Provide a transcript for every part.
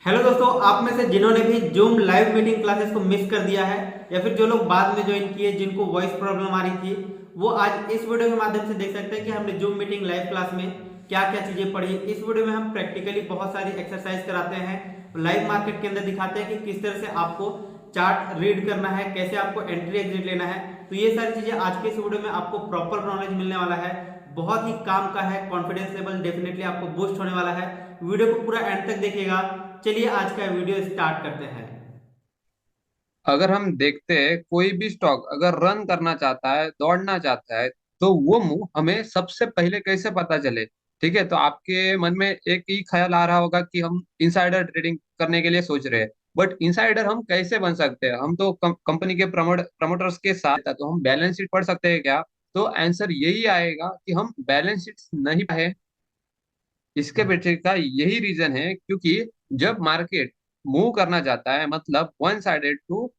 Hello दोस्तों, आप में से जिन्होंने भी जूम लाइव मीटिंग क्लासेस को मिस कर दिया है या फिर जो लोग बाद में ज्वाइन किए जिनको वॉइस प्रॉब्लम आ रही थी, वो आज इस वीडियो के माध्यम से देख सकते हैं कि हमने जूम मीटिंग लाइव क्लास में क्या क्या चीजें पढ़ी। इस वीडियो में हम प्रैक्टिकली बहुत सारी एक्सरसाइज कराते हैं, लाइव मार्केट के अंदर दिखाते हैं कि किस तरह से आपको चार्ट रीड करना है, कैसे आपको एंट्री एग्जिट लेना है। तो ये सारी चीजें आज के इस वीडियो में आपको प्रॉपर नॉलेज मिलने वाला है। बहुत ही काम का है, कॉन्फिडेंस लेवल डेफिनेटली आपको बूस्ट होने वाला है। वीडियो को पूरा एंड तक देखिएगा। चलिए आज का वीडियो स्टार्ट करते हैं। अगर हम देखते हैं कोई भी स्टॉक अगर रन करना चाहता है, दौड़ना चाहता है, तो वो मूव हमें सबसे पहले कैसे पता चले। ठीक है, तो आपके मन में एक ही ख्याल आ रहा होगा कि हम इनसाइडर ट्रेडिंग करने के लिए सोच रहे हैं। बट इनसाइडर हम कैसे बन सकते हैं? हम तो कंपनी के प्रमोटर्स के साथ है, तो हम बैलेंस शीट पढ़ सकते हैं क्या? तो आंसर यही आएगा कि हम बैलेंस शीट नहीं पढ़े। इसके पीछे का यही रीजन है क्योंकि जब मार्केट मूव करना चाहता है, मतलब वन साइडेड टू,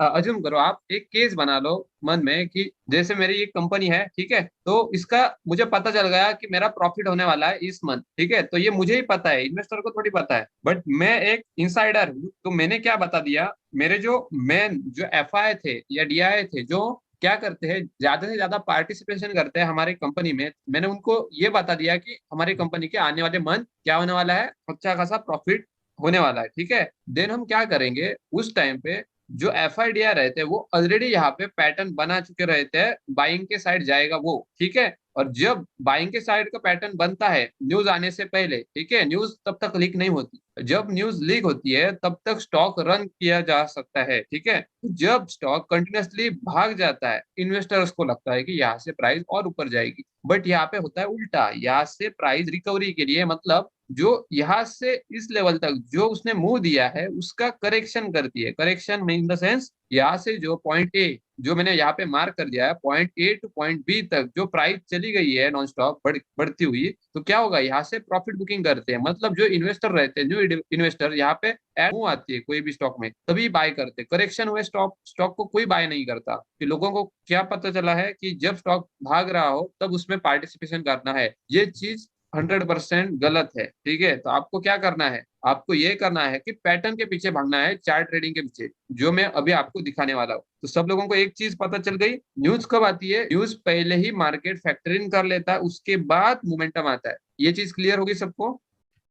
अज्यूम करो, आप एक केस बना लो मन में कि जैसे मेरी एक कंपनी है, ठीक है, तो इसका मुझे पता चल गया कि मेरा प्रॉफिट होने वाला है इस मंथ। ठीक है, तो ये मुझे ही पता है, इन्वेस्टर को थोड़ी पता है, बट मैं एक इनसाइडर हूँ, तो मैंने क्या बता दिया, मेरे जो मेन जो एफआई थे या डीआई थे, जो क्या करते हैं, ज्यादा से ज्यादा पार्टिसिपेशन करते हैं हमारी कंपनी में, मैंने उनको ये बता दिया कि हमारी कंपनी के आने वाले मंथ क्या होने वाला है, अच्छा खासा प्रॉफिट होने वाला है। ठीक है, देन हम क्या करेंगे उस टाइम पे, जो एफ आई डी आर रहते हैं वो ऑलरेडी यहाँ पे पैटर्न बना चुके रहते हैं, बाइंग के साइड जाएगा वो। ठीक है, और जब बाइंग के साइड का पैटर्न बनता है न्यूज आने से पहले, ठीक है, न्यूज तब तक लीक नहीं होती, जब न्यूज लीक होती है तब तक स्टॉक रन किया जा सकता है। ठीक है, जब स्टॉक कंटिन्यूअसली भाग जाता है, इन्वेस्टर्स को लगता है कि यहाँ से प्राइस और ऊपर जाएगी, बट यहाँ पे होता है उल्टा, यहाँ से प्राइस रिकवरी के लिए, मतलब जो यहाँ से इस लेवल तक जो उसने मुंह दिया है उसका करेक्शन करती है। करेक्शन इन द सेंस, यहाँ से जो पॉइंट ए, जो मैंने यहाँ पे मार्क कर दिया है, point A to point B तक जो प्राइस चली गई है नॉन स्टॉप बढ़ती हुई, तो क्या होगा, यहाँ से प्रॉफिट बुकिंग करते हैं, मतलब जो इन्वेस्टर रहते हैं, जो इन्वेस्टर यहाँ पे मुंह आती है कोई भी स्टॉक में तभी बाय करते। करेक्शन हुए स्टॉक स्टॉक को कोई बाय नहीं करता, कि लोगों को क्या पता चला है कि जब स्टॉक भाग रहा हो तब उसमें पार्टिसिपेशन करना है। ये चीज 100% गलत है। ठीक है, तो आपको क्या करना है, आपको ये करना है कि पैटर्न के पीछे भागना है, चार्ट ट्रेडिंग के पीछे, जो मैं अभी आपको दिखाने वाला हूँ। तो सब लोगों को एक चीज पता चल गई, न्यूज कब आती है, न्यूज पहले ही मार्केट फैक्टर इन कर लेता है, उसके बाद मोमेंटम आता है। ये चीज क्लियर होगी सबको?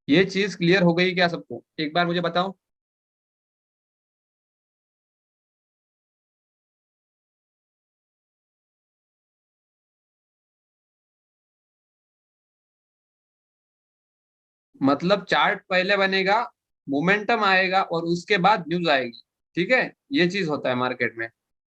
ये चीज क्लियर हो गई क्या सबको? एक बार मुझे बताओ। मतलब चार्ट पहले बनेगा, मोमेंटम आएगा और उसके बाद न्यूज आएगी। ठीक है, ये चीज होता है मार्केट में।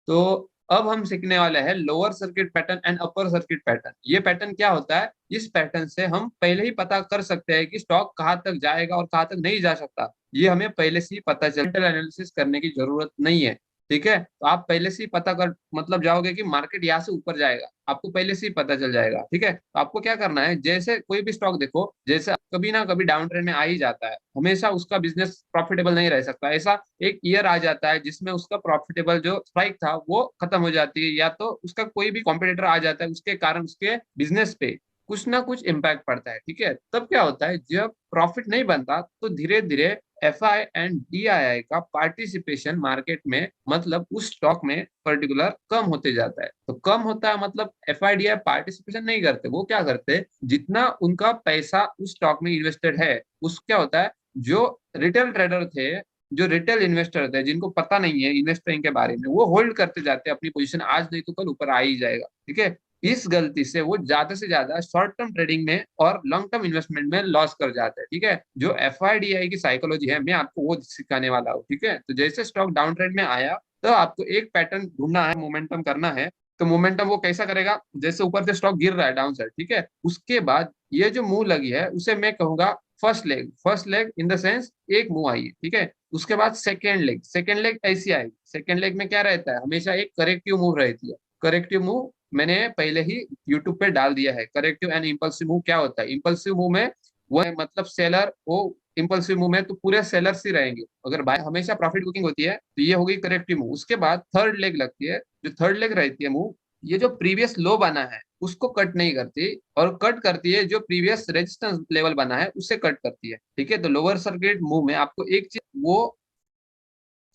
तो अब हम सीखने वाले हैं lower circuit pattern and upper circuit pattern. ये पैटर्न क्या होता है, इस पैटर्न से हम पहले ही पता कर सकते हैं कि स्टॉक कहाँ तक जाएगा और कहाँ तक नहीं जा सकता। ये हमें पहले से ही पता चल, एनालिसिस करने की जरूरत नहीं है। ठीक है, तो आप पहले से ही पता कर, मतलब जाओगे कि मार्केट यहाँ से ऊपर जाएगा, आपको पहले से ही पता चल जाएगा। ठीक है, तो आपको क्या करना है, जैसे कोई भी स्टॉक देखो, जैसे कभी ना कभी डाउन ट्रेंड में आ ही जाता है, हमेशा उसका बिजनेस प्रॉफिटेबल नहीं रह सकता। ऐसा एक ईयर आ जाता है जिसमें उसका प्रॉफिटेबल जो स्ट्राइक था वो खत्म हो जाती है, या तो उसका कोई भी कॉम्पिटिटर आ जाता है, उसके कारण उसके बिजनेस पे कुछ ना कुछ इम्पैक्ट पड़ता है। ठीक है, तब क्या होता है, जब प्रॉफिट नहीं बनता तो धीरे धीरे F I and D I I का पार्टिसिपेशन मार्केट में, मतलब उस स्टॉक में पर्टिकुलर, कम होते जाता है। तो कम होता है मतलब F I D I participation नहीं करते, वो क्या करते, जितना उनका पैसा उस स्टॉक में इन्वेस्टेड है, उस क्या होता है, जो रिटेल ट्रेडर थे, जो रिटेल इन्वेस्टर थे, जिनको पता नहीं है इन्वेस्टिंग के बारे में, वो होल्ड करते जाते हैं अपनी पोजीशन, आज नहीं तो कल ऊपर आ ही जाएगा। ठीक है, इस गलती से वो ज्यादा से ज्यादा शॉर्ट टर्म ट्रेडिंग में और लॉन्ग टर्म इन्वेस्टमेंट में लॉस कर जाते हैं। ठीक है, जो एफ आई डी आई की साइकोलॉजी है, मैं आपको वो सिखाने वाला हूँ। ठीक है, तो जैसे स्टॉक डाउन ट्रेंड में आया, तो आपको एक पैटर्न ढूंढना है, मोमेंटम करना है। तो मोमेंटम वो कैसा करेगा, जैसे ऊपर से स्टॉक गिर रहा है डाउन साइड, ठीक है, उसके बाद ये जो मुंह लगी है उसे मैं कहूंगा first leg. First leg in the sense, एक मुंह आई है, ठीक है, उसके बाद सेकेंड लेग, सेकेंड लेग ऐसी आएगी। सेकेंड लेग में क्या रहता है, हमेशा एक करेक्टिव मूव रहती है। करेक्टिव मूव मैंने पहले ही यूट्यूब पे डाल दिया है। करेक्टिव एंड इम्पल्सिव मूव क्या होता है, इम्पल्सिव मूव में वो है, मतलब सेलर वो, इम्पल्सिव मूव में तो पूरे सेलर्स ही रहेंगे, अगर बाय हमेशा प्रॉफिट बुकिंग होती है, तो ये होगी करेक्टिव मूव। उसके बाद थर्ड लेग लगती है, जो थर्ड लेग रहती है मूव, ये जो प्रीवियस लो बना है उसको कट नहीं करती, और कट करती है जो प्रीवियस रेजिस्टेंस लेवल बना है उसे कट करती है। ठीक है, तो लोअर सर्किट मूव में आपको एक चीज वो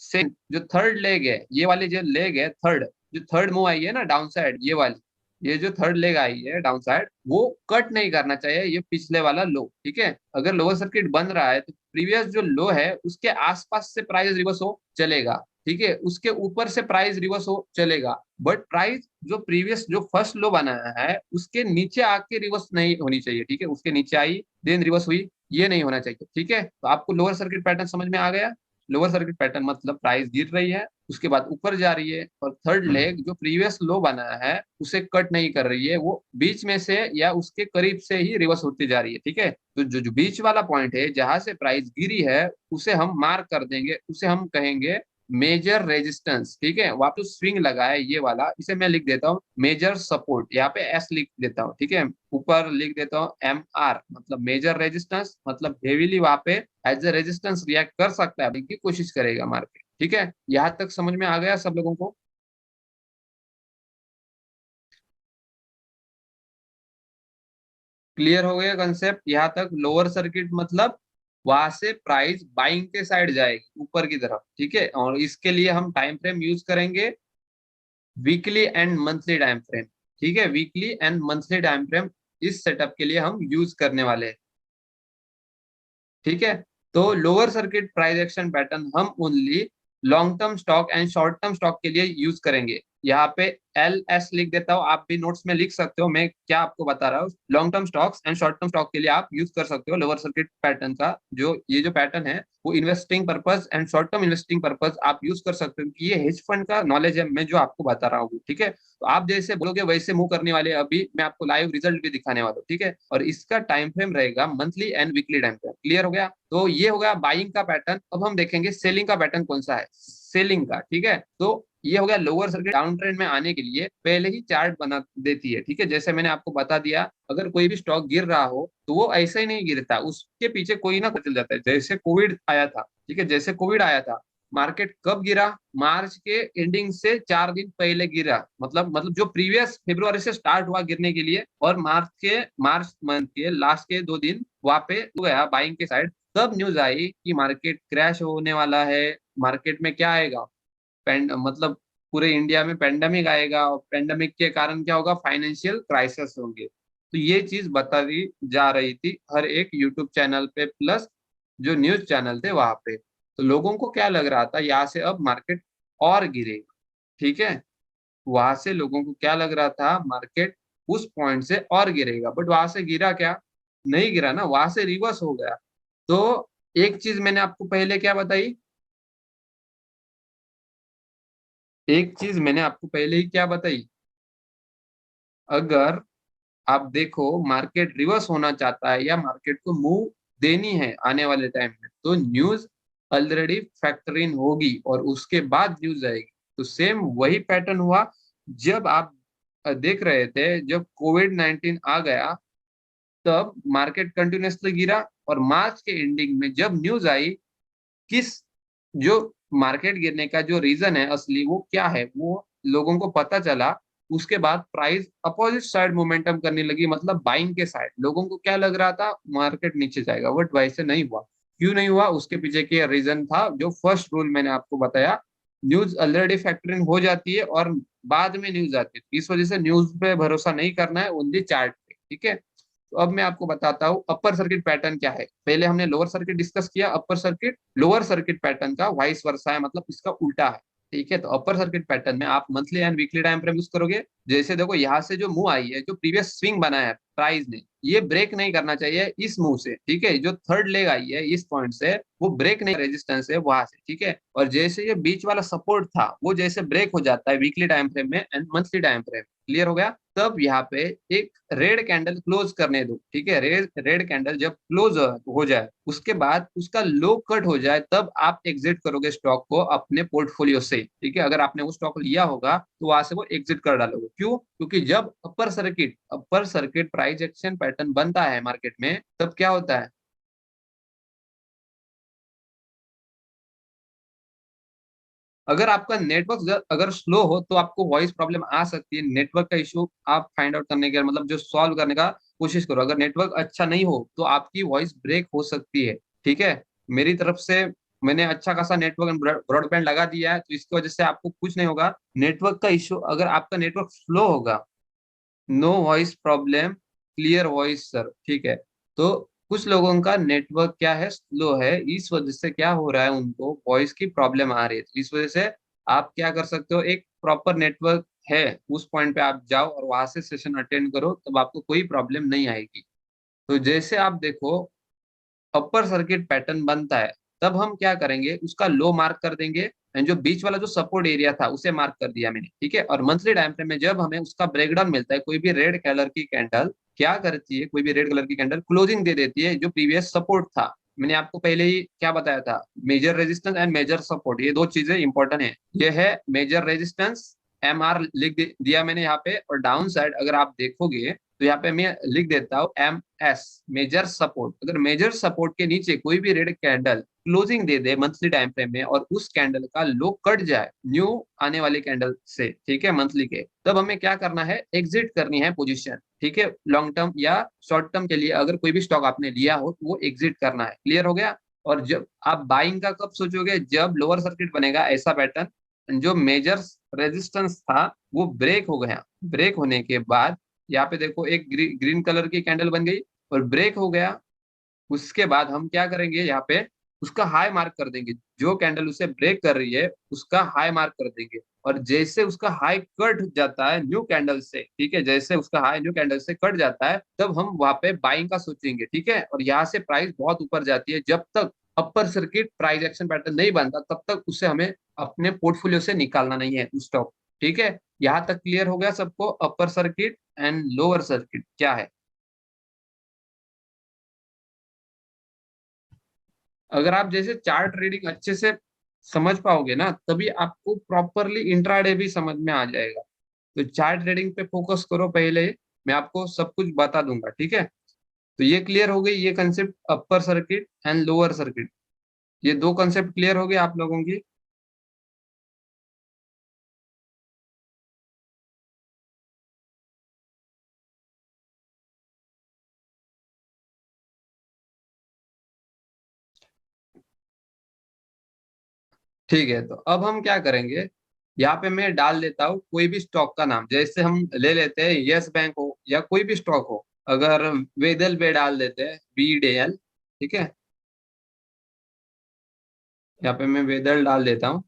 से जो थर्ड लेग है, ये वाली जो लेग है थर्ड, जो थर्ड मूव आई है ना डाउन साइड, ये वाली, ये जो थर्ड लेग आई है डाउन साइड, वो कट नहीं करना चाहिए ये पिछले वाला लो। ठीक है, अगर लोअर सर्किट बन रहा है तो प्रीवियस जो लो है उसके आसपास से प्राइस रिवर्स हो चलेगा। ठीक है, उसके ऊपर से प्राइस रिवर्स हो चलेगा, बट प्राइस जो प्रीवियस जो फर्स्ट लो बनाया है उसके नीचे आके रिवर्स नहीं होनी चाहिए। ठीक है, उसके नीचे आई देन रिवर्स हुई, ये नहीं होना चाहिए। ठीक है, तो आपको लोअर सर्किट पैटर्न समझ में आ गया। लोअर सर्किट पैटर्न मतलब प्राइस गिर रही है, उसके बाद ऊपर जा रही है, और थर्ड लेग जो प्रीवियस लो बनाया है उसे कट नहीं कर रही है, वो बीच में से या उसके करीब से ही रिवर्स होती जा रही है। ठीक है, तो जो जो बीच वाला पॉइंट है जहां से प्राइस गिरी है उसे हम मार्क कर देंगे, उसे हम कहेंगे मेजर रेजिस्टेंस। ठीक है, वहां पे स्विंग लगा है ये वाला, इसे मैं लिख देता हूँ मेजर सपोर्ट, यहाँ पे एस लिख देता हूँ। ठीक है, ऊपर लिख देता हूँ एम आर, मतलब मेजर रेजिस्टेंस, मतलब हेवीली वहां पे एज ए रेजिस्टेंस रिएक्ट कर सकता है की कोशिश करेगा मार्केट। ठीक है, यहाँ तक समझ में आ गया सब लोगों को? क्लियर हो गया कंसेप्ट यहाँ तक? लोअर सर्किट मतलब वहां से प्राइस बाइंग के साइड जाएगी ऊपर की तरफ। ठीक है, और इसके लिए हम टाइम फ्रेम यूज करेंगे weekly and monthly time frame. ठीक है, weekly and monthly time frame इस सेटअप के लिए हम यूज करने वाले हैं। ठीक है, तो lower circuit price action pattern हम only long term stock and short term stock के लिए यूज करेंगे। यहाँ पे एल एस लिख देता हूँ, आप भी नोट्स में लिख सकते हो, मैं क्या आपको बता रहा हूँ। Long term stocks and short term stock के लिए आप यूज कर सकते हो लोअर सर्किट पैटर्न का। जो ये जो पैटर्न है वो investing purpose and short term investing purpose आप यूज कर सकते हो, कि ये हेज फंड का नॉलेज है मैं जो आपको बता रहा हूँ। ठीक है, तो आप जैसे बोलोगे वैसे मूव करने वाले, अभी मैं आपको लाइव रिजल्ट भी दिखाने वाला हूँ। ठीक है, और इसका टाइम फ्रेम रहेगा monthly and weekly time frame. Clear हो गया? तो ये हो गया बाइंग का पैटर्न। अब हम देखेंगे सेलिंग का पैटर्न कौन सा है, सेलिंग का। ठीक है, तो ये हो गया लोअर सर्किट डाउन ट्रेंड में आने के लिए पहले ही चार्ट बना देती है। ठीक है, जैसे मैंने आपको बता दिया, अगर कोई भी स्टॉक गिर रहा हो तो वो ऐसे ही नहीं गिरता, उसके पीछे कोई ना कोई चल जाता है। जैसे कोविड आया था, ठीक है, जैसे कोविड आया था, मार्केट कब गिरा? मार्च के एंडिंग से 4 दिन पहले गिरा, मतलब जो प्रीवियस फरवरी से स्टार्ट हुआ गिरने के लिए, और मार्च मंथ के लास्ट के 2 दिन वहां पे गया बाइंग के साइड। तब न्यूज आई कि मार्केट क्रैश होने वाला है, मार्केट में क्या आएगा, मतलब पूरे इंडिया में पेंडेमिक आएगा, और पेंडेमिक के कारण क्या होगा, फाइनेंशियल क्राइसिस होंगे। तो ये चीज बता दी जा रही थी हर एक यूट्यूब चैनल पे, प्लस जो न्यूज चैनल थे वहां पे। तो लोगों को क्या लग रहा था, यहाँ से अब मार्केट और गिरेगा। ठीक है, वहां से लोगों को क्या लग रहा था, मार्केट उस पॉइंट से और गिरेगा, बट वहां से गिरा क्या? नहीं गिरा ना, वहां से रिवर्स हो गया। तो एक चीज मैंने आपको पहले क्या बताई, एक चीज मैंने आपको पहले ही क्या बताई, अगर आप देखो मार्केट रिवर्स होना चाहता है या मार्केट को मूव देनी है आने वाले टाइम में, तो न्यूज ऑलरेडी फैक्टर इन होगी और उसके बाद न्यूज आएगी। तो सेम वही पैटर्न हुआ जब आप देख रहे थे, जब कोविड-19 आ गया तब मार्केट कंटिन्यूअसली गिरा, और मार्च के एंडिंग में जब न्यूज आई, किस जो मार्केट गिरने का जो रीजन है असली वो क्या है, वो लोगों को पता चला। उसके बाद प्राइस अपोजिट साइड मोमेंटम करने लगी, मतलब बाइंग के साइड। लोगों को क्या लग रहा था, मार्केट नीचे जाएगा, बट वैसे नहीं हुआ। क्यों नहीं हुआ? उसके पीछे के रीजन था जो फर्स्ट रूल मैंने आपको बताया, न्यूज ऑलरेडी फैक्टरिंग हो जाती है और बाद में न्यूज आती है। इस वजह से न्यूज पे भरोसा नहीं करना है, ओनली चार्ट पे। ठीक है, तो अब मैं आपको बताता हूँ अपर सर्किट पैटर्न क्या है। पहले हमने लोअर सर्किट डिस्कस किया, upper circuit lower circuit pattern का वाइस वर्सा है, मतलब इसका उल्टा है। ठीक है, तो अपर सर्किट पैटर्न में आप monthly and weekly time frame use करोगे। जैसे देखो यहाँ से जो मूव आई है, जो प्रीवियस स्विंग बनाया है प्राइस ने, ये ब्रेक नहीं करना चाहिए इस मूव से। ठीक है, जो थर्ड लेग आई है इस पॉइंट से, वो ब्रेक नहीं, रेजिस्टेंस है वहां से। ठीक है, और जैसे ये बीच वाला सपोर्ट था वो जैसे ब्रेक हो जाता है वीकली टाइम फ्रेम में and monthly time frame. Clear हो गया? तब यहाँ पे एक रेड कैंडल क्लोज करने दो। ठीक है, रेड रेड कैंडल जब क्लोज हो जाए, उसके बाद उसका लो कट हो जाए, तब आप एग्जिट करोगे स्टॉक को अपने पोर्टफोलियो से। ठीक है, अगर आपने वो स्टॉक लिया होगा तो वहां से वो एग्जिट कर डालोगे। क्यों? क्योंकि जब upper circuit price action pattern बनता है मार्केट में, तब क्या होता है, अगर आपका नेटवर्क अगर स्लो हो तो आपको वॉइस प्रॉब्लम आ सकती है। नेटवर्क का इशू आप फाइंड आउट करने के मतलब जो सॉल्व करने का कोशिश करो। अगर नेटवर्क अच्छा नहीं हो तो आपकी वॉइस ब्रेक हो सकती है, ठीक है। मेरी तरफ से मैंने अच्छा खासा नेटवर्क एंड ब्रॉडबैंड लगा दिया है, तो इसकी वजह से आपको कुछ नहीं होगा। नेटवर्क का इशू, अगर आपका नेटवर्क स्लो होगा, no voice problem, clear voice sir, ठीक है। तो कुछ लोगों का नेटवर्क क्या है, स्लो है, इस वजह से क्या हो रहा है, उनको वॉइस की प्रॉब्लम आ रही है। तो इस वजह से आप क्या कर सकते हो, एक प्रॉपर नेटवर्क है उस पॉइंट पे आप जाओ और वहां से सेशन अटेंड करो, तब आपको कोई प्रॉब्लम नहीं आएगी। तो जैसे आप देखो अपर सर्किट पैटर्न बनता है, तब हम क्या करेंगे, उसका लो मार्क कर देंगे, एंड जो बीच वाला जो सपोर्ट एरिया था उसे मार्क कर दिया मैंने, ठीक है। और मंथली टाइम फ्रेम में जब हमें उसका ब्रेकडाउन मिलता है, कोई भी रेड कलर की कैंडल क्या करती है, कोई भी रेड कलर की कैंडल क्लोजिंग दे देती है जो प्रीवियस सपोर्ट था। मैंने आपको पहले ही क्या बताया था, major resistance and major support, ये दो चीजें इंपॉर्टेंट है। ये है मेजर रेजिस्टेंस, MR लिख दिया मैंने यहाँ पे, और डाउन साइड अगर आप देखोगे तो यहाँ पे मैं लिख देता हूँ MS, मेजर सपोर्ट। अगर मेजर सपोर्ट के नीचे कोई भी रेड कैंडल क्लोजिंग दे दे मंथली टाइम फ्रेम में, और उस कैंडल का लो कट जाए न्यू आने वाली कैंडल से, ठीक है, मंथली के, तब हमें क्या करना है, एग्जिट करनी है पोजीशन, ठीक है। लॉन्ग टर्म या शॉर्ट टर्म के लिए अगर कोई भी स्टॉक आपने लिया हो तो वो एग्जिट करना है। क्लियर हो गया। और जब आप बाइंग का कब सोचोगे, जब लोअर सर्किट बनेगा ऐसा पैटर्न, जो मेजर रेजिस्टेंस था वो ब्रेक हो गया, ब्रेक होने के बाद यहाँ पे देखो एक ग्रीन कलर की कैंडल बन गई और ब्रेक हो गया। उसके बाद हम क्या करेंगे, यहाँ पे उसका हाई मार्क कर देंगे, जो कैंडल उसे ब्रेक कर रही है उसका हाई मार्क कर देंगे। और जैसे उसका हाई कट जाता है न्यू कैंडल से, ठीक है, जैसे उसका हाई न्यू कैंडल से कट जाता है, तब हम वहां पे बाइंग का सोचेंगे, ठीक है। और यहाँ से प्राइस बहुत ऊपर जाती है, जब तक upper circuit price action pattern नहीं बनता तब तक उसे हमें अपने पोर्टफोलियो से निकालना नहीं है उस स्टॉक, ठीक है। यहाँ तक क्लियर हो गया सबको, upper circuit and lower circuit क्या है। अगर आप जैसे चार्ट ट्रेडिंग अच्छे से समझ पाओगे ना, तभी आपको प्रॉपरली इंट्राडे भी समझ में आ जाएगा। तो चार्ट ट्रेडिंग पे फोकस करो पहले, मैं आपको सब कुछ बता दूंगा, ठीक है। तो ये क्लियर हो गई, ये concept upper circuit and lower circuit, ये दो कंसेप्ट क्लियर हो गए आप लोगों की। ठीक है, तो अब हम क्या करेंगे, यहाँ पे मैं डाल देता हूँ कोई भी स्टॉक का नाम, जैसे हम ले लेते हैं यस बैंक हो या कोई भी स्टॉक हो, अगर वेदल पे डाल देते हैं BDL, ठीक है। यहाँ पे मैं वेदल डाल देता हूँ।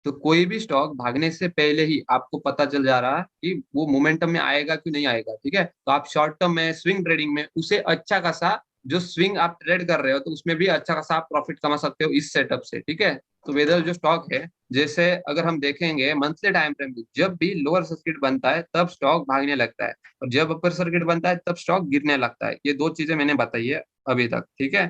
तो कोई भी स्टॉक भागने से पहले ही आपको पता चल जा रहा है कि वो मोमेंटम में आएगा कि नहीं आएगा, ठीक है। तो आप शॉर्ट टर्म में स्विंग ट्रेडिंग में उसे अच्छा खासा, जो स्विंग आप ट्रेड कर रहे हो तो उसमें भी अच्छा खासा आप प्रॉफिट कमा सकते हो इस सेटअप से, ठीक है। तो वेदर जो स्टॉक है, जैसे अगर हम देखेंगे मंथली टाइम फ्रेम में, जब भी लोअर सर्किट बनता है तब स्टॉक भागने लगता है, और जब अपर सर्किट बनता है तब स्टॉक गिरने लगता है। ये दो चीजें मैंने बताई है अभी तक, ठीक है।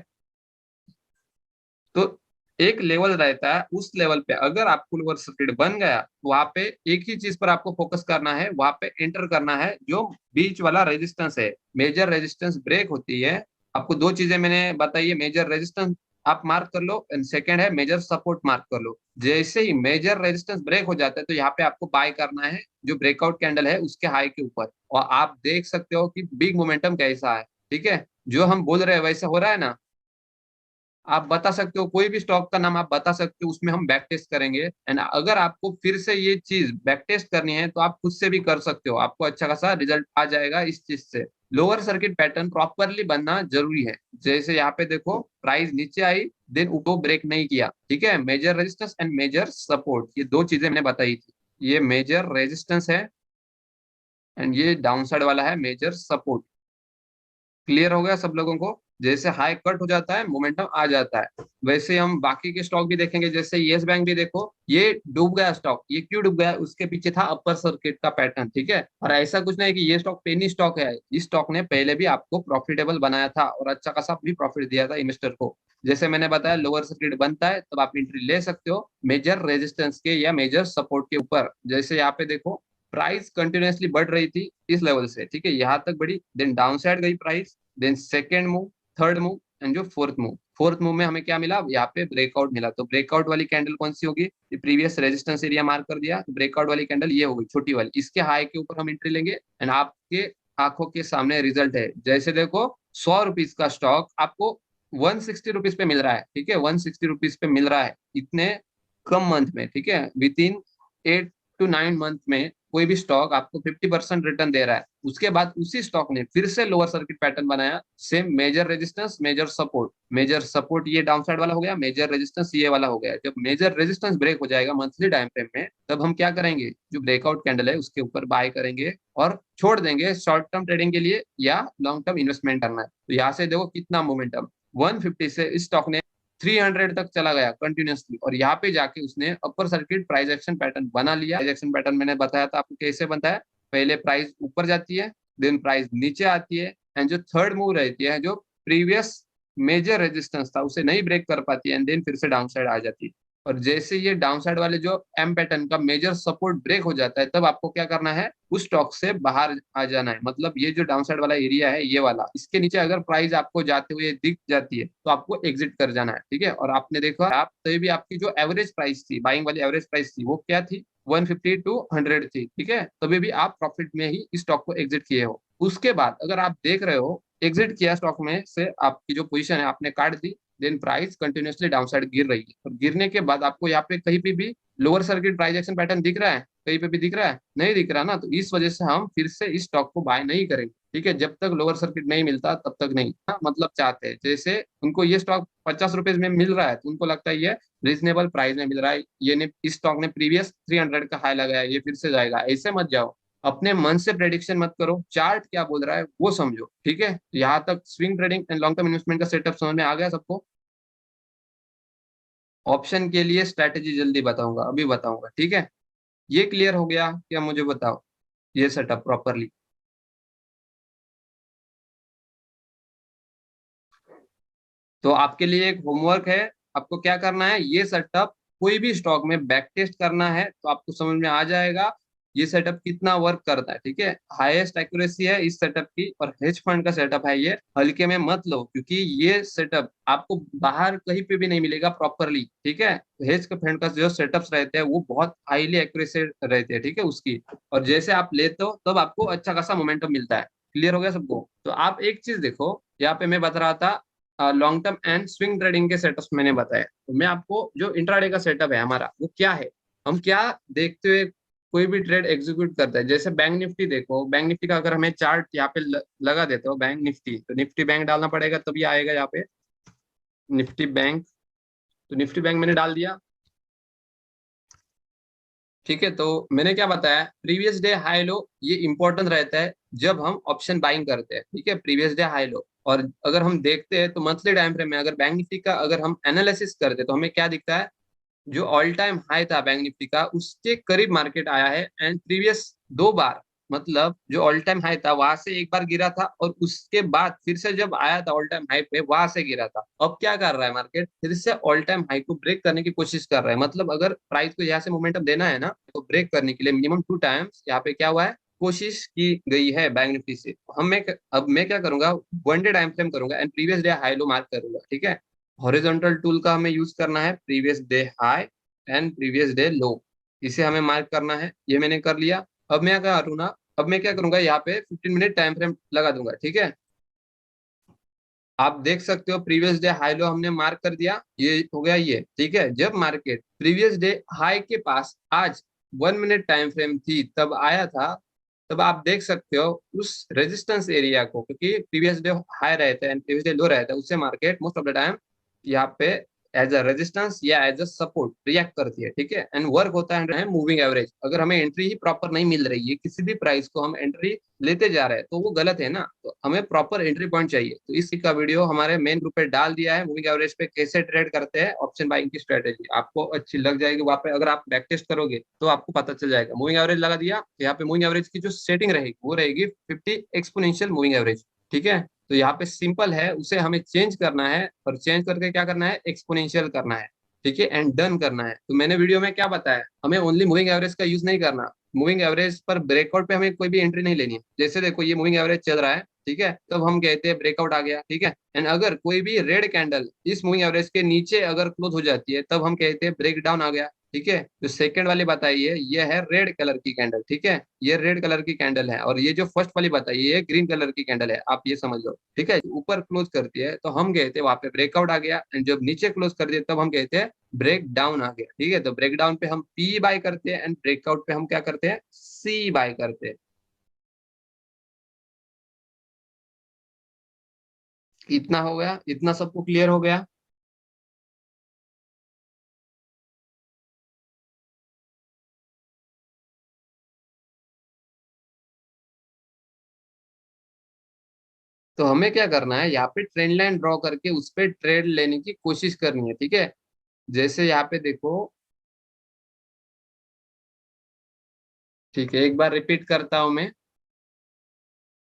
तो एक लेवल रहता है, उस लेवल पे अगर आपको लोअर सर्किट बन गया, वहां पे एक ही चीज पर आपको फोकस करना है, वहां पे एंटर करना है, जो बीच वाला रेजिस्टेंस है, मेजर रेजिस्टेंस ब्रेक होती है। आपको दो चीजें मैंने बताई है, मेजर रेजिस्टेंस आप मार्क कर लो, एंड सेकंड है मेजर सपोर्ट मार्क कर लो। जैसे ही मेजर रेजिस्टेंस ब्रेक हो जाता है तो यहाँ पे आपको बाय करना है, जो ब्रेकआउट कैंडल है उसके हाई के ऊपर, और आप देख सकते हो कि बिग मोमेंटम कैसा है, ठीक है। जो हम बोल रहे हैं वैसा हो रहा है ना। आप बता सकते हो कोई भी स्टॉक का नाम आप बता सकते हो, उसमें हम बैक टेस्ट करेंगे, एंड अगर आपको फिर से ये चीज बैक टेस्ट करनी है तो आप खुद से भी कर सकते हो, आपको अच्छा खासा रिजल्ट आ जाएगा इस चीज से। लोअर सर्किट पैटर्न प्रॉपरली बनना जरूरी है। जैसे यहाँ पे देखो प्राइस नीचे आई, देन ऊपर ब्रेक नहीं किया, ठीक है। Major resistance and major support, ये दो चीजें मैंने बताई थी। ये मेजर रेजिस्टेंस है एंड ये डाउन साइड वाला है मेजर सपोर्ट। क्लियर हो गया सब लोगों को। जैसे हाई कट हो जाता है मोमेंटम आ जाता है, वैसे हम बाकी के स्टॉक भी देखेंगे। जैसे यस बैंक भी देखो, ये डूब गया स्टॉक, ये क्यों डूब गया, उसके पीछे था अपर सर्किट का पैटर्न, ठीक है। और ऐसा कुछ नहीं कि ये स्टॉक पेनी स्टॉक है, इस स्टॉक ने पहले भी आपको प्रॉफिटेबल बनाया था और अच्छा खासा भी प्रॉफिट दिया था इन्वेस्टर को। जैसे मैंने बताया लोअर सर्किट बनता है तब आप एंट्री ले सकते हो मेजर रेजिस्टेंस के या मेजर सपोर्ट के ऊपर। जैसे यहाँ पे देखो प्राइस कंटिन्यूअसली बढ़ रही थी इस लेवल से, ठीक है, यहाँ तक बढ़ी, देन डाउन साइड गई price, then second move, third move and जो फोर्थ मूव, फोर्थ मूव में हमें क्या मिला, यहाँ पे ब्रेकआउट मिला। तो ब्रेकआउट वाली कैंडल कौन सी होगी, प्रीवियस रेजिस्टेंस एरिया मार्क कर दिया, तो ब्रेकआउट वाली कैंडल ये होगी छोटी वाली, इसके हाई के ऊपर हम एंट्री लेंगे। एंड आपके आंखों के सामने रिजल्ट है, जैसे देखो 100 रुपीज का स्टॉक आपको 160 रुपीज पे मिल रहा है, ठीक है, 160 रुपीज पे मिल रहा है इतने कम मंथ में, ठीक है, विद इन 8 to 9 मंथ में कोई भी स्टॉक आपको 50% रिटर्न दे रहा है। उसके बाद उसी स्टॉक ने फिर से लोअर सर्किट पैटर्न बनाया, same major resistance major support, major support ये डाउन साइड वाला हो गया, मेजर रेजिस्टेंस ये वाला हो गया। जब मेजर रेजिस्टेंस ब्रेक हो जाएगा मंथली टाइम फ्रेम में, तब हम क्या करेंगे, जो ब्रेकआउट कैंडल है उसके ऊपर बाय करेंगे और छोड़ देंगे शॉर्ट टर्म ट्रेडिंग के लिए या लॉन्ग टर्म इन्वेस्टमेंट करना है। तो यहाँ से देखो कितना मोमेंटम, 150 से इस स्टॉक ने 300 तक चला गया कंटिन्यूअसली, और यहाँ पे जाके उसने upper circuit price action pattern बना लिया। प्राइस एक्शन पैटर्न मैंने बताया था आपको कैसे बनता है, पहले प्राइस ऊपर जाती है, देन प्राइस नीचे आती है, एंड जो थर्ड मूव रहती है, जो प्रीवियस मेजर रेजिस्टेंस था उसे नहीं ब्रेक कर पाती है, एंड देन फिर से डाउन साइड आ जाती है। और जैसे ये डाउन साइड वाले जो एम पैटर्न का मेजर सपोर्ट ब्रेक हो जाता है, तब आपको क्या करना है, उस स्टॉक से बाहर आ जाना है। मतलब ये जो डाउन साइड वाला एरिया है ये वाला, इसके नीचे अगर प्राइस आपको जाते हुए दिख जाती है तो आपको एग्जिट कर जाना है, ठीक है। और आपने देखा आप तभी भी आपकी जो एवरेज प्राइस थी, बाइंग वाली एवरेज प्राइस थी, वो क्या थी, 150 to 100 थी, ठीक है, तभी भी आप प्रॉफिट में ही इस स्टॉक को एग्जिट किए हो। उसके बाद अगर आप देख रहे हो एग्जिट किया स्टॉक में से, आपकी जो पोजीशन है आपने काट दी, then price continuously down side गिर रही है, और गिरने के बाद आपको यहाँ पे कहीं पे भी lower circuit price action pattern दिख रहा है, कहीं पे भी दिख रहा है, नहीं दिख रहा ना, तो इस वजह से हम फिर से इस स्टॉक को बाय नहीं करेंगे, ठीक है, जब तक लोअर सर्किट नहीं मिलता तब तक नहीं। हाँ, मतलब चाहते हैं जैसे उनको ये स्टॉक 50 रुपए में मिल रहा है तो उनको लगता है ये रीजनेबल प्राइस में मिल रहा है, ये ने इस स्टॉक ने प्रीवियस 300 का हाई लगाया, ये फिर से जाएगा, ऐसे मत जाओ, अपने मन से प्रेडिक्शन मत करो, चार्ट क्या बोल रहा है वो समझो, ठीक है। यहाँ तक swing trading and long term investment का सेटअप समझ में आ गया सबको। ऑप्शन के लिए स्ट्रैटेजी जल्दी बताऊंगा, अभी बताऊंगा, ठीक है। ये क्लियर हो गया क्या, मुझे बताओ ये सेटअप प्रॉपरली। तो आपके लिए एक होमवर्क है, आपको क्या करना है, ये सेटअप कोई भी स्टॉक में बैक टेस्ट करना है तो आपको समझ में आ जाएगा ये सेटअप कितना वर्क करता है, ठीक है। हाईएस्ट एक्यूरेसी है इस सेटअप की, और हेज फंड का सेटअप है, ये हल्के में मत लो, क्योंकि ये सेटअप आपको बाहर कहीं पे भी नहीं मिलेगा प्रॉपरली, ठीक है। हेज का फंड का जो सेटअप्स रहते हैं वो बहुत हाईली एक्यूरेसी रहते हैं, ठीक है उसकी, और जैसे आप लेते हो तब आपको अच्छा खासा मोमेंटम मिलता है। क्लियर हो गया सबको। तो आप एक चीज देखो, यहाँ पे मैं बता रहा था long term and swing trading के सेटअप्स मैंने बताया, तो मैं आपको जो इंट्राडे का सेटअप है हमारा वो क्या है, हम क्या देखते हुए कोई भी ट्रेड एग्जीक्यूट करता है। जैसे बैंक निफ्टी देखो, बैंक निफ्टी का अगर हमें चार्ट यहाँ पे लगा देते हो बैंक निफ्टी, तो निफ्टी बैंक डालना पड़ेगा तभी आएगा यहाँ पे निफ्टी बैंक। तो निफ्टी बैंक मैंने डाल दिया, ठीक है। तो मैंने क्या बताया, प्रीवियस डे हाई लो ये इंपॉर्टेंट रहता है जब हम ऑप्शन बाइंग करते हैं, ठीक है, प्रीवियस डे हाई लो। और अगर हम देखते हैं तो मंथली टाइम फ्रेम में अगर बैंक निफ्टी का अगर हम एनालिसिस करते हैं तो हमें क्या दिखता है, जो ऑल टाइम हाई था बैंक निफ्टी का उसके करीब मार्केट आया है, एंड प्रीवियस 2 बार, मतलब जो ऑल टाइम हाई था वहां से एक बार गिरा था, और उसके बाद फिर से जब आया था ऑल टाइम हाई पे वहां से गिरा था। अब क्या कर रहा है मार्केट, फिर से ऑल टाइम हाई को ब्रेक करने की कोशिश कर रहा है। मतलब अगर प्राइस को यहाँ से मोमेंटम देना है ना, तो ब्रेक करने के लिए मिनिमम 2 टाइम्स यहाँ पे क्या हुआ है, कोशिश की गई है बैंक निफ्टी से। अब मैं क्या करूंगा, 1 डे टाइम फ्रेम करूंगा and previous day high low mark करूंगा, ठीक है। हॉरिजॉन्टल टूल का हमें यूज करना है, previous day high and previous day लो, इसे हमें मार्क करना है, ये मैंने कर लिया। अब मैं क्या करूँ, अब मैं क्या करूंगा, यहाँ पे 15 मिनट टाइम फ्रेम लगा दूंगा, ठीक है। आप देख सकते हो प्रीवियस डे हाई लो हमने मार्क कर दिया, ये हो गया ये, ठीक है। जब मार्केट प्रीवियस डे हाई के पास आज 1 मिनट टाइम फ्रेम थी तब आया था, तब आप देख सकते हो उस रेजिस्टेंस एरिया को, क्योंकि प्रीवियस डे हाई रहता है एंड प्रीवियस डे लो रहता है, उससे market most of the time यहाँ पे एज अ रेजिस्टेंस या एज अ सपोर्ट रिएक्ट करती है, ठीक है। एंड वर्क होता है मूविंग एवरेज। अगर हमें एंट्री ही प्रॉपर नहीं मिल रही है, किसी भी प्राइस को हम एंट्री लेते जा रहे हैं तो वो गलत है ना, तो हमें प्रॉपर एंट्री पॉइंट चाहिए। तो इसी का वीडियो हमारे मेन ग्रुप पे डाल दिया है, मूविंग एवरेज पे कैसे ट्रेड करते हैं ऑप्शन बाइंग की स्ट्रेटेजी, आपको अच्छी लग जाएगी। वहाँ पे अगर आप बैक टेस्ट करोगे तो आपको पता चल जाएगा। मूविंग एवरेज लगा दिया, यहाँ पे मूविंग एवरेज की जो सेटिंग रहेगी वो रहेगी 50 एक्सपोनेंशियल मूविंग एवरेज, ठीक है। तो यहाँ पे सिंपल है, उसे हमें चेंज करना है, और चेंज करके क्या करना है, एक्सपोनेंशियल करना है, ठीक है, एंड डन करना है। तो मैंने वीडियो में क्या बताया, हमें ओनली मूविंग एवरेज का यूज नहीं करना, मूविंग एवरेज पर ब्रेकआउट पे हमें कोई भी एंट्री नहीं लेनी है। जैसे देखो ये मूविंग एवरेज चल रहा है, ठीक है, तब हम कहते हैं ब्रेकआउट आ गया। ठीक है, एंड अगर कोई भी रेड कैंडल इस मूविंग एवरेज के नीचे अगर क्लोज हो जाती है तब हम कहते हैं ब्रेक डाउन आ गया। ठीक है, जो सेकंड वाली बताइए ये है रेड कलर की कैंडल। ठीक है, ये रेड कलर की कैंडल है, और ये जो फर्स्ट वाली बताइए ये ग्रीन कलर की कैंडल है, आप ये समझ लो। ठीक है, ऊपर क्लोज करती है तो हम कहते हैं वहां पे ब्रेकआउट आ गया, एंड जब नीचे क्लोज कर दिए तब हम कहते हैं ब्रेक डाउन आ गया। ठीक है, तो ब्रेक डाउन पे हम पी बाय करते हैं, एंड ब्रेकआउट पे हम क्या करते हैं, सी बाय करते हैं। इतना हो गया, इतना सबको क्लियर हो गया। तो हमें क्या करना है, यहाँ पे ट्रेंड लाइन ड्रॉ करके उस पर ट्रेड लेने की कोशिश करनी है। ठीक है, जैसे यहाँ पे देखो, ठीक है एक बार रिपीट करता हूं मैं।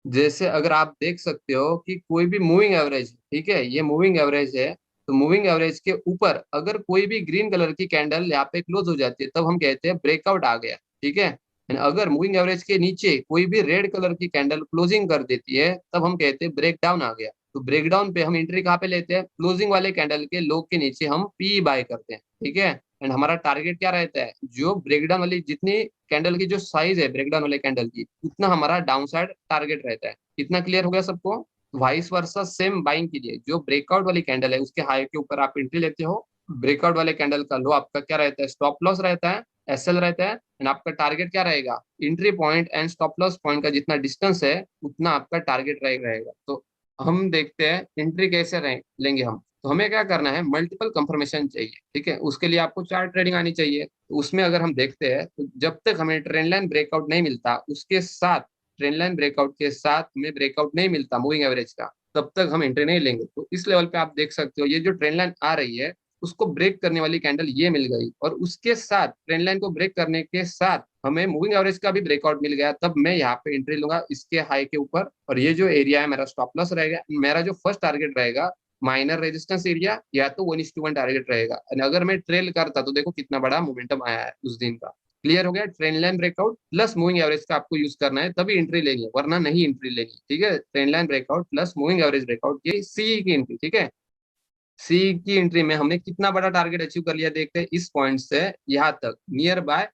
जैसे अगर आप देख सकते हो कि कोई भी मूविंग एवरेज, ठीक है ये मूविंग एवरेज है, तो मूविंग एवरेज के ऊपर अगर कोई भी ग्रीन कलर की कैंडल यहाँ पे क्लोज हो जाती है तब हम कहते हैं ब्रेकआउट आ गया। ठीक है, And अगर मूविंग एवरेज के नीचे कोई भी रेड कलर की कैंडल क्लोजिंग कर देती है तब हम कहते हैं ब्रेक डाउन आ गया। तो ब्रेक डाउन पे हम एंट्री कहाँ पे लेते हैं, क्लोजिंग वाले कैंडल के लो के नीचे हम पी बाय करते हैं। ठीक है, एंड हमारा टारगेट क्या रहता है, जो ब्रेकडाउन वाली जितनी कैंडल की जो साइज है ब्रेकडाउन वाले कैंडल की, उतना हमारा डाउन साइड टारगेट रहता है। इतना क्लियर हो गया सबको। वाइस वर्सा सेम बाइंग के लिए जो ब्रेकआउट वाली कैंडल है उसके हाई के ऊपर आप एंट्री लेते हो, ब्रेकआउट वाले कैंडल का लो आपका क्या रहता है, स्टॉप लॉस रहता है, एसएल रहता है, एंड आपका टारगेट क्या रहेगा, entry point and stop loss point का जितना डिस्टेंस है उतना आपका टारगेट रहेगा। तो हम देखते हैं एंट्री कैसे लेंगे हम। तो हमें क्या करना है, मल्टीपल कंफर्मेशन चाहिए। ठीक है, उसके लिए आपको चार्ट ट्रेडिंग आनी चाहिए। तो उसमें अगर हम देखते हैं तो जब तक हमें ट्रेंड लाइन ब्रेकआउट नहीं मिलता, उसके साथ ट्रेंड लाइन ब्रेकआउट के साथ हमें ब्रेकआउट नहीं मिलता मूविंग एवरेज का, तब तक हम एंट्री नहीं लेंगे। तो इस लेवल पे आप देख सकते हो ये जो ट्रेंड लाइन आ रही है उसको ब्रेक करने वाली कैंडल ये मिल गई, और उसके साथ ट्रेंड लाइन को ब्रेक करने के साथ हमें मूविंग एवरेज का भी ब्रेकआउट मिल गया, तब मैं यहाँ पे एंट्री लूंगा इसके हाई के ऊपर, और ये जो एरिया है मेरा स्टॉप लॉस रहेगा। मेरा जो फर्स्ट टारगेट रहेगा माइनर रेजिस्टेंस एरिया या तो 1:1 टारगेट रहेगा। अगर मैं ट्रेल करता तो देखो कितना बड़ा मोमेंटम आया है उस दिन का। क्लियर हो गया, trend line breakout plus moving average का आपको यूज करना है तभी एंट्री लेनी है, वरना नहीं एंट्री लेनी। ठीक है, trend line breakout plus moving average breakout, ये सी की एंट्री। ठीक है, सी की एंट्री में हमने कितना बड़ा टारगेट अचीव कर लिया देखते हैं, इस पॉइंट से यहाँ तक नियर बाय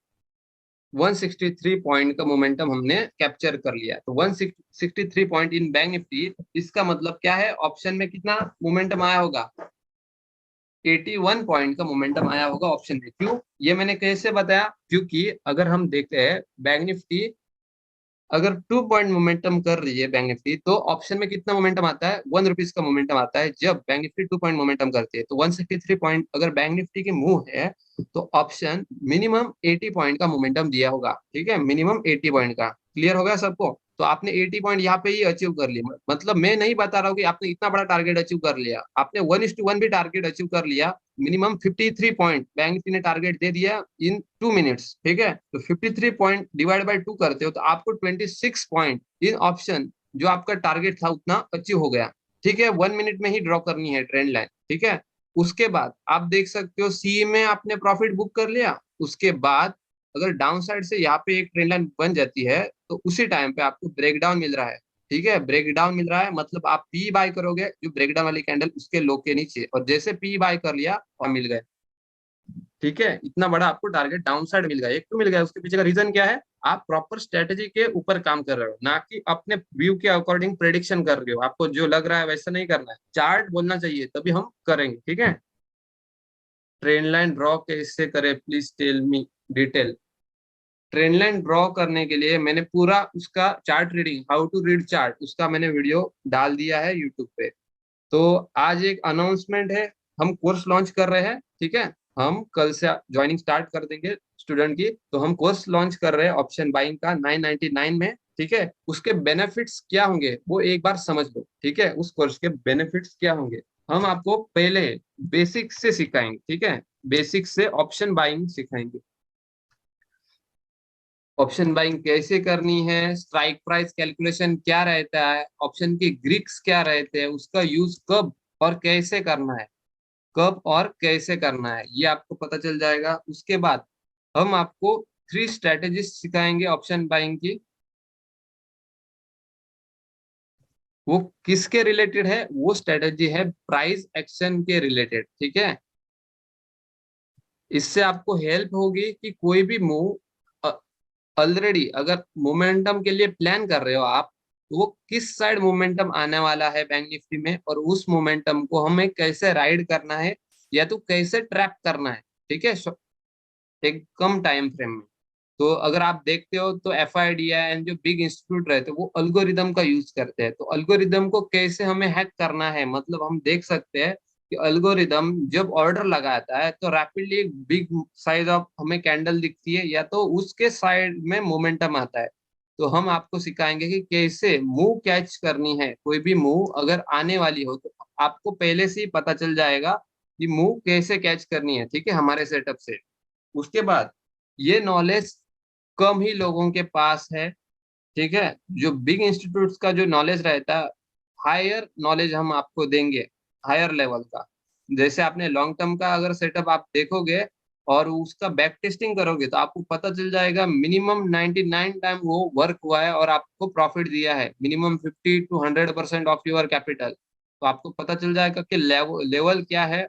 163 पॉइंट का मोमेंटम हमने कैप्चर कर लिया। तो 163 पॉइंट इन बैंक निफ्टी, इसका मतलब क्या है, ऑप्शन में कितना मोमेंटम आया होगा, 81 पॉइंट का मोमेंटम आया होगा ऑप्शन में। क्यों, ये मैंने कैसे बताया, क्योंकि अगर हम देखते हैं बैंक निफ्टी अगर 2 पॉइंट मोमेंटम कर रही है बैंक निफ्टी, तो ऑप्शन में कितना मोमेंटम आता है, ₹1 का मोमेंटम आता है। जब बैंक निफ्टी 2 पॉइंट मोमेंटम करती है तो 163 पॉइंट अगर बैंक निफ्टी की मूव है तो ऑप्शन मिनिमम 80 पॉइंट का मोमेंटम दिया होगा। ठीक है, मिनिमम 80 पॉइंट का। क्लियर हो गया सबको। तो आपने 80 पॉइंट यहाँ पे ही अचीव कर लिया, मतलब मैं नहीं बता रहा हूँ कि आपने इतना बड़ा टारगेट अचीव कर लिया, आपने 1:1 भी टारगेट अचीव कर लिया। मिनिमम 53 पॉइंट बैंक निफ्टी ने टारगेट दे दिया इन 2 मिनट्स। ठीक है, तो 53 पॉइंट डिवाइड बाय 2 करते हो तो आपको 26 पॉइंट इन ऑप्शन जो आपका टारगेट था उतना अचीव हो गया। ठीक है, 1 मिनट में ही ड्रॉ करनी है ट्रेंड लाइन। ठीक है, उसके बाद आप देख सकते हो सी में आपने प्रॉफिट बुक कर लिया। उसके बाद अगर डाउन साइड से यहाँ पे एक ट्रेंड लाइन बन जाती है तो उसी टाइम पे आपको ब्रेकडाउन मिल रहा है। ठीक है, ब्रेकडाउन मिल रहा है मतलब आप पी बाय करोगे जो ब्रेकडाउन वाली कैंडल उसके लो के नीचे, और जैसे पी बाय कर लिया और मिल गए। ठीक है, इतना बड़ा आपको टारगेट डाउन साइड मिल गया, एक तो मिल गया। उसके पीछे का रीजन क्या है, आप प्रॉपर स्ट्रेटेजी के ऊपर काम कर रहे हो, ना कि अपने व्यू के अकॉर्डिंग प्रेडिक्शन कर रहे हो। आपको जो लग रहा है वैसा नहीं करना है, चार्ट बोलना चाहिए तभी हम करेंगे। ठीक है, ट्रेंड लाइन ड्रॉ कैसे करें, please tell me detail. Trend line draw करने के लिए मैंने पूरा उसका chart reading, how to read chart, उसका मैंने वीडियो डाल दिया है यूट्यूब पे। तो आज एक अनाउंसमेंट है, हम कोर्स लॉन्च कर रहे हैं। ठीक है, हम कल से ज्वाइनिंग स्टार्ट कर देंगे स्टूडेंट की। तो हम कोर्स लॉन्च कर रहे हैं ऑप्शन बाइंग का 999 में। ठीक है, उसके बेनिफिट्स क्या होंगे वो एक बार समझ लो। ठीक है, उस कोर्स के बेनिफिट्स क्या होंगे हम आपको पहले बेसिक से सिखाएंगे। ठीक है, बेसिक से ऑप्शन बाइंग सिखाएंगे, ऑप्शन बाइंग कैसे करनी है, स्ट्राइक प्राइस कैलकुलेशन क्या रहता है, ऑप्शन के ग्रीक्स क्या रहते हैं, उसका यूज कब और कैसे करना है, कब और कैसे करना है ये आपको पता चल जाएगा। उसके बाद हम आपको 3 स्ट्रेटेजीज सिखाएंगे ऑप्शन बाइंग की। वो किसके रिलेटेड है? वो स्ट्रेटेजी है प्राइस एक्शन के रिलेटेड, ठीक है। इससे आपको हेल्प होगी कि कोई भी मूव ऑलरेडी अगर मोमेंटम के लिए प्लान कर रहे हो आप, तो वो किस साइड मोमेंटम आने वाला है बैंक निफ्टी में, और उस मोमेंटम को हमें कैसे राइड करना है या तो कैसे ट्रैप करना है, ठीक है, एक कम टाइम फ्रेम में। तो अगर आप देखते हो तो F I D I and जो बिग इंस्टीट्यूट रहते हैं वो अल्गोरिदम का यूज करते हैं। तो अल्गोरिदम को कैसे हमें हैक करना है, मतलब हम देख सकते हैं कि अल्गोरिदम जब ऑर्डर लगाता है तो रैपिडली एक बिग साइज ऑफ हमें कैंडल दिखती है, या तो उसके साइड में मोमेंटम आता है। तो हम आपको सिखाएंगे कि कैसे मूव कैच करनी है। कोई भी मूव अगर आने वाली हो तो आपको पहले से ही पता चल जाएगा कि मूव कैसे कैच करनी है, ठीक है, हमारे सेटअप से। उसके बाद ये नॉलेज कम ही लोगों के पास है, ठीक है। जो बिग इंस्टीट्यूट्स का जो नॉलेज रहता है, हायर नॉलेज हम आपको देंगे, हायर लेवल का। जैसे आपने लॉन्ग टर्म का अगर सेटअप आप देखोगे और उसका बैक टेस्टिंग करोगे तो आपको पता चल जाएगा मिनिमम 99 टाइम वो वर्क हुआ है और आपको प्रॉफिट दिया है, minimum 50 to 100% of your capital. तो आपको पता चल जाएगा कि लेवल क्या है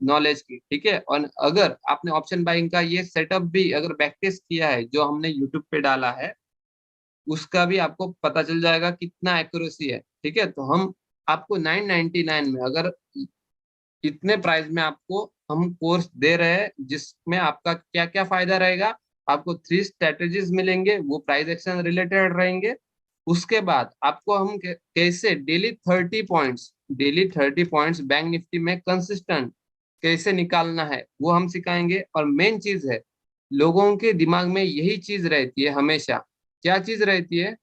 नॉलेज की, ठीक है। और अगर आपने ऑप्शन बाइंग का ये सेटअप भी अगर प्रैक्टिस किया है जो हमने यूट्यूब पे डाला है, उसका भी आपको पता चल जाएगा कितना एक्यूरेसी है, ठीक है। तो हम आपको 999 में अगर इतने प्राइस में आपको हम कोर्स दे रहे हैं, जिसमें आपका क्या क्या फायदा रहेगा। आपको 3 स्ट्रेटेजीज मिलेंगे, वो प्राइस एक्शन रिलेटेड रहेंगे। उसके बाद आपको हम कैसे डेली 30 पॉइंट्स बैंक निफ्टी में कंसिस्टेंट कैसे निकालना है वो हम सिखाएंगे। और मेन चीज है, लोगों के दिमाग में यही चीज रहती है हमेशा, क्या चीज रहती है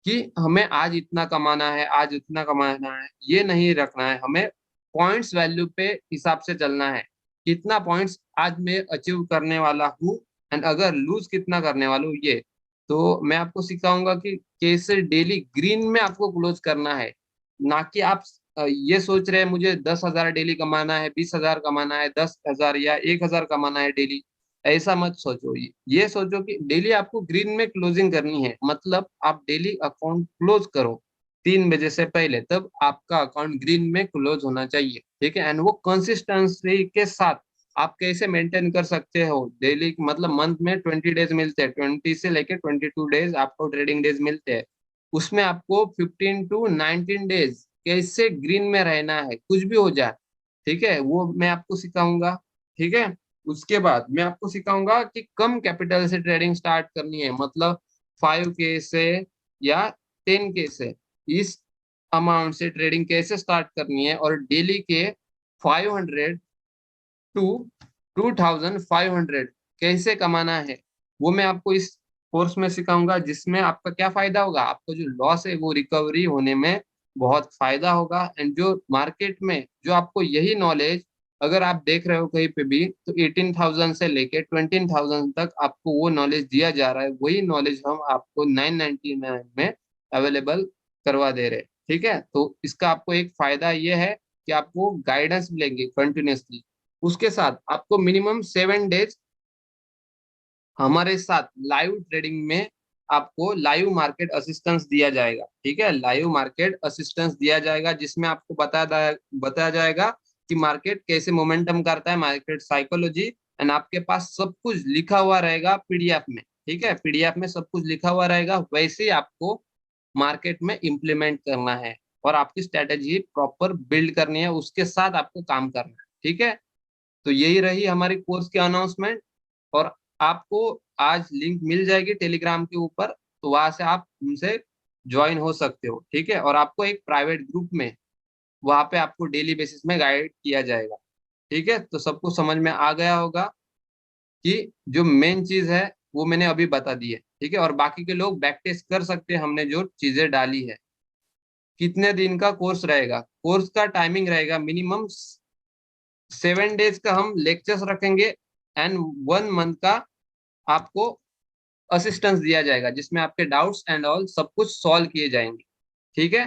कि हमें आज इतना कमाना है, आज उतना कमाना है, ये नहीं रखना है हमें। पॉइंट्स वैल्यू पे हिसाब से चलना है, कितना पॉइंट्स आज मैं अचीव करने वाला हूँ एंड अगर लूज कितना करने वाला हूँ ये। तो मैं आपको सिखाऊंगा कि कैसे डेली ग्रीन में आपको क्लोज करना है, ना कि आप ये सोच रहे हैं मुझे 10,000 डेली कमाना है, 20,000 कमाना है, 10,000 या 1,000 कमाना है डेली। ऐसा मत सोचो, ये सोचो कि डेली आपको ग्रीन में क्लोजिंग करनी है, मतलब आप डेली अकाउंट क्लोज करो 3 बजे से पहले, तब आपका अकाउंट ग्रीन में क्लोज होना चाहिए, ठीक है। एंड वो कंसिस्टेंसी के साथ आप कैसे मेंटेन कर सकते हो डेली, मतलब मंथ में 20 डेज मिलते हैं, 20 से लेके 22 डेज आपको ट्रेडिंग डेज मिलते हैं। उसमें आपको 15 to 19 डेज कैसे ग्रीन में रहना है कुछ भी हो जाए, ठीक है, वो मैं आपको सिखाऊंगा, ठीक है। उसके बाद मैं आपको सिखाऊंगा कि कम कैपिटल से ट्रेडिंग स्टार्ट करनी है, मतलब 5K से या 10K से, इस अमाउंट से ट्रेडिंग कैसे स्टार्ट करनी है, और डेली के 500 to 2,500 कैसे कमाना है, वो मैं आपको इस कोर्स में सिखाऊंगा। जिसमें आपका क्या फायदा होगा, आपको जो लॉस है वो रिकवरी होने में बहुत फायदा होगा। एंड जो मार्केट में जो आपको यही नॉलेज अगर आप देख रहे हो कहीं पे भी, तो 18,000 से लेके 20,000 तक आपको वो नॉलेज दिया जा रहा है, वही नॉलेज हम आपको 999 में अवेलेबल करवा दे रहे हैं, ठीक है। तो इसका आपको एक फायदा ये है कि आपको गाइडेंस मिलेंगे कंटिन्यूसली। उसके साथ आपको मिनिमम 7 डेज हमारे साथ लाइव ट्रेडिंग में आपको लाइव मार्केट असिस्टेंस दिया जाएगा, ठीक है, लाइव मार्केट असिस्टेंस दिया जाएगा, जिसमें आपको बताया जाएगा कि मार्केट कैसे मोमेंटम करता है, मार्केट साइकोलॉजी। एंड आपके पास सब कुछ लिखा हुआ रहेगा पीडीएफ में, ठीक है, पीडीएफ में सब कुछ लिखा हुआ रहेगा, वैसे ही आपको मार्केट में इम्प्लीमेंट करना है और आपकी स्ट्रेटेजी प्रॉपर बिल्ड करनी है, उसके साथ आपको काम करना है, ठीक है। तो यही रही हमारी कोर्स की अनाउंसमेंट। और आपको आज लिंक मिल जाएगी टेलीग्राम के ऊपर, तो वहां से आप हमसे ज्वाइन हो सकते हो, ठीक है। और आपको एक प्राइवेट ग्रुप में वहां पे आपको डेली बेसिस में गाइड किया जाएगा, ठीक है। तो सबको समझ में आ गया होगा कि जो मेन चीज है वो मैंने अभी बता दी है, ठीक है। और बाकी के लोग बैक टेस्ट कर सकते हैं हमने जो चीजें डाली है। कितने दिन का कोर्स रहेगा, कोर्स का टाइमिंग रहेगा मिनिमम 7 डेज का हम लेक्चर्स रखेंगे एंड 1 मंथ का आपको असिस्टेंस दिया जाएगा, जिसमें आपके डाउट्स एंड ऑल सब कुछ सॉल्व किए जाएंगे, ठीक है।